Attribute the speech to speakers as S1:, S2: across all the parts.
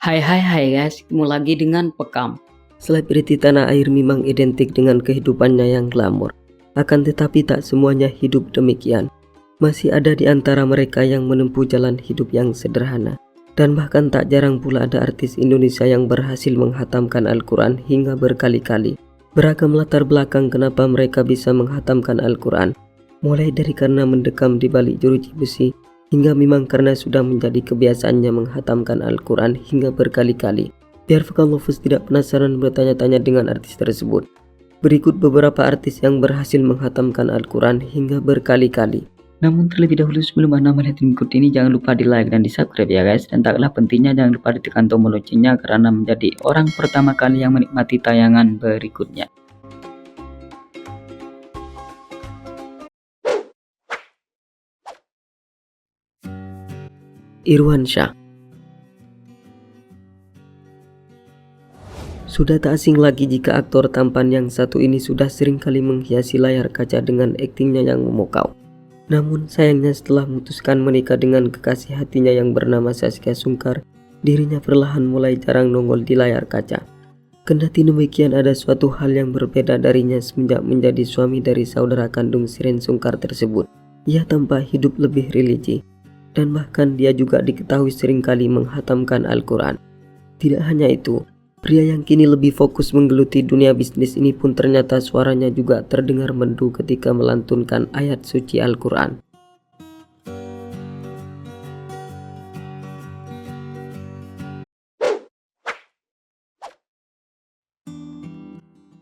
S1: Hai guys, ketemu lagi dengan Pekam.
S2: Selebriti tanah air memang identik dengan kehidupannya yang glamor. Akan tetapi tak semuanya hidup demikian. Masih ada di antara mereka yang menempuh jalan hidup yang sederhana. Dan bahkan tak jarang pula ada artis Indonesia yang berhasil menghatamkan Al-Quran hingga berkali-kali. Beragam latar belakang kenapa mereka bisa menghatamkan Al-Quran. Mulai dari karena mendekam di balik jeruji besi, hingga memang karena sudah menjadi kebiasaannya menghatamkan Al-Quran hingga berkali-kali. Biar Vokal Lovers tidak penasaran bertanya-tanya dengan artis tersebut. Berikut beberapa artis yang berhasil menghatamkan Al-Quran hingga berkali-kali.
S1: Namun terlebih dahulu sebelum Anda melihat berikut ini, jangan lupa di like dan di subscribe ya guys. Dan tak kalah pentingnya jangan lupa ditekan tombol loncengnya karena menjadi orang pertama kali yang menikmati tayangan berikutnya.
S2: Irwansyah. Sudah tak asing lagi jika aktor tampan yang satu ini sudah sering kali menghiasi layar kaca dengan aktingnya yang memukau. Namun sayangnya setelah memutuskan menikah dengan kekasih hatinya yang bernama Saskia Sungkar, dirinya perlahan mulai jarang nongol di layar kaca. Kendati demikian, ada suatu hal yang berbeda darinya semenjak menjadi suami dari saudara kandung Shireen Sungkar tersebut. Ia tampak hidup lebih religi, dan bahkan dia juga diketahui seringkali menghatamkan Al-Quran. Tidak hanya itu, pria yang kini lebih fokus menggeluti dunia bisnis ini pun ternyata suaranya juga terdengar merdu ketika melantunkan ayat suci Al-Quran.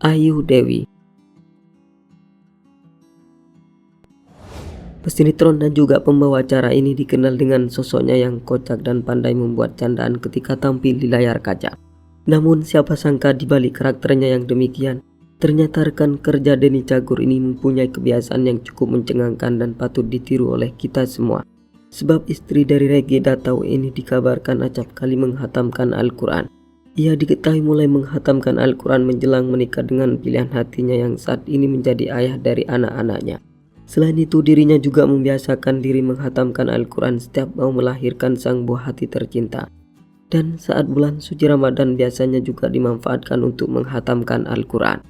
S2: Ayu Dewi. Pesinetron dan juga pembawa acara ini dikenal dengan sosoknya yang kocak dan pandai membuat candaan ketika tampil di layar kaca. Namun siapa sangka di balik karakternya yang demikian, ternyata rekan kerja Denny Cagur ini mempunyai kebiasaan yang cukup mencengangkan dan patut ditiru oleh kita semua. Sebab istri dari Reggy Datau ini dikabarkan acap kali menghatamkan Al-Quran. Ia diketahui mulai menghatamkan Al-Quran menjelang menikah dengan pilihan hatinya yang saat ini menjadi ayah dari anak-anaknya. Selain itu, dirinya juga membiasakan diri menghatamkan Al-Quran setiap mau melahirkan sang buah hati tercinta. Dan saat bulan suci Ramadan biasanya juga dimanfaatkan untuk menghatamkan Al-Quran.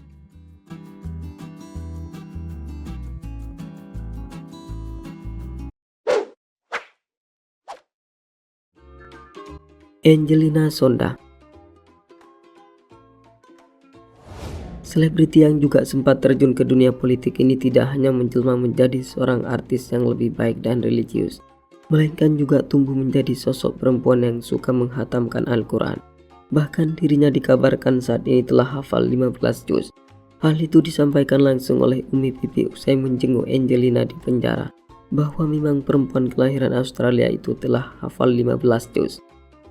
S2: Angelina Sonda. Selebriti yang juga sempat terjun ke dunia politik ini tidak hanya menjelma menjadi seorang artis yang lebih baik dan religius, melainkan juga tumbuh menjadi sosok perempuan yang suka menghatamkan Al-Quran. Bahkan dirinya dikabarkan saat ini telah hafal 15 juz. Hal itu disampaikan langsung oleh Umi Pipi usai menjenguk Angelina di penjara, bahwa memang perempuan kelahiran Australia itu telah hafal 15 juz.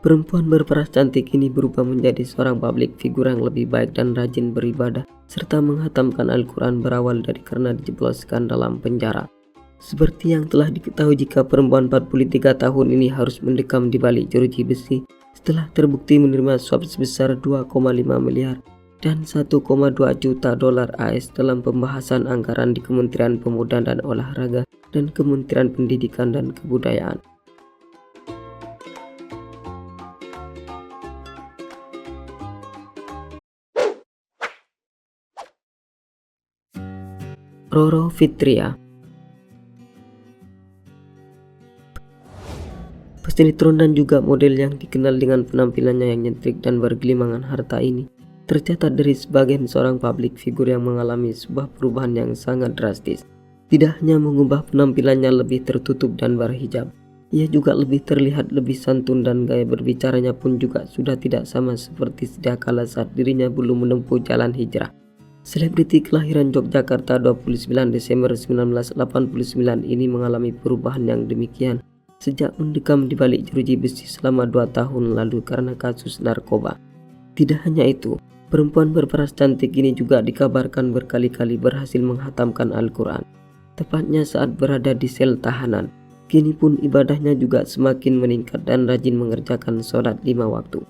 S2: Perempuan berparas cantik ini berubah menjadi seorang publik figur yang lebih baik dan rajin beribadah, serta menghatamkan Al-Quran berawal dari karena dijebloskan dalam penjara. Seperti yang telah diketahui jika perempuan 43 tahun ini harus mendekam di balik jeruji besi setelah terbukti menerima suap sebesar 2,5 miliar dan 1,2 juta dolar AS dalam pembahasan anggaran di Kementerian Pemuda dan Olahraga dan Kementerian Pendidikan dan Kebudayaan. Roro Fitria. Pesinetron dan juga model yang dikenal dengan penampilannya yang nyentrik dan bergelimangan harta ini tercatat dari sebagian seorang publik figur yang mengalami sebuah perubahan yang sangat drastis. Tidak hanya mengubah penampilannya lebih tertutup dan berhijab, ia juga lebih terlihat lebih santun dan gaya berbicaranya pun juga sudah tidak sama seperti sedia kala saat dirinya belum menempuh jalan hijrah. Selebriti kelahiran Yogyakarta 29 Desember 1989 ini mengalami perubahan yang demikian sejak mendekam di balik jeruji besi selama 2 tahun lalu karena kasus narkoba. Tidak hanya itu, perempuan berparas cantik ini juga dikabarkan berkali-kali berhasil menghatamkan Al-Quran, tepatnya saat berada di sel tahanan. Kini pun ibadahnya juga semakin meningkat dan rajin mengerjakan sholat 5 waktu.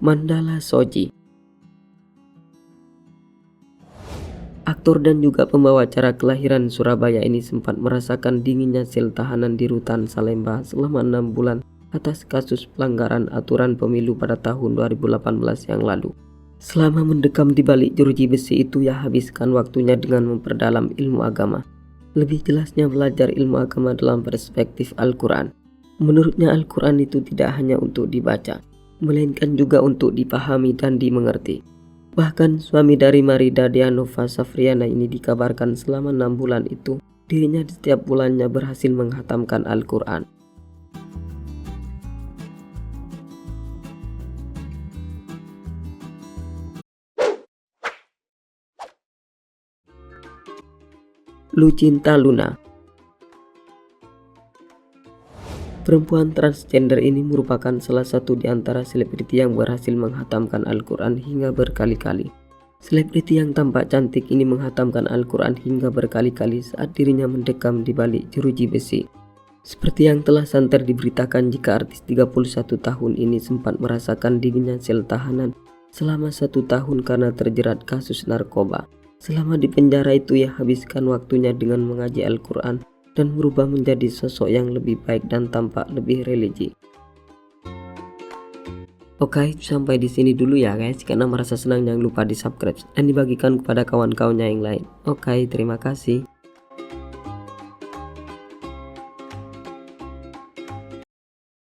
S2: Mandala Soji. Aktor dan juga pembawa acara kelahiran Surabaya ini sempat merasakan dinginnya sel tahanan di rutan Salemba selama 6 bulan atas kasus pelanggaran aturan pemilu pada tahun 2018 yang lalu. Selama mendekam di balik jeruji besi itu, ia habiskan waktunya dengan memperdalam ilmu agama. Lebih jelasnya belajar ilmu agama dalam perspektif Al-Quran. Menurutnya Al-Quran itu tidak hanya untuk dibaca, melainkan juga untuk dipahami dan dimengerti. Bahkan suami dari Marida Dianova Safriana ini dikabarkan selama 6 bulan itu dirinya di setiap bulannya berhasil menghatamkan Al-Quran. Lucinta Luna. Perempuan transgender ini merupakan salah satu di antara selebriti yang berhasil menghatamkan Al-Quran hingga berkali-kali. Selebriti yang tampak cantik ini menghatamkan Al-Quran hingga berkali-kali saat dirinya mendekam di balik jeruji besi. Seperti yang telah santer diberitakan jika artis 31 tahun ini sempat merasakan dinginnya sel tahanan selama 1 tahun karena terjerat kasus narkoba. Selama di penjara itu ia habiskan waktunya dengan mengaji Al-Quran dan berubah menjadi sosok yang lebih baik dan tampak lebih religi. Oke, sampai di sini dulu ya guys. Karena merasa senang jangan lupa di subscribe dan dibagikan kepada kawan-kawannya yang lain. Oke, terima kasih.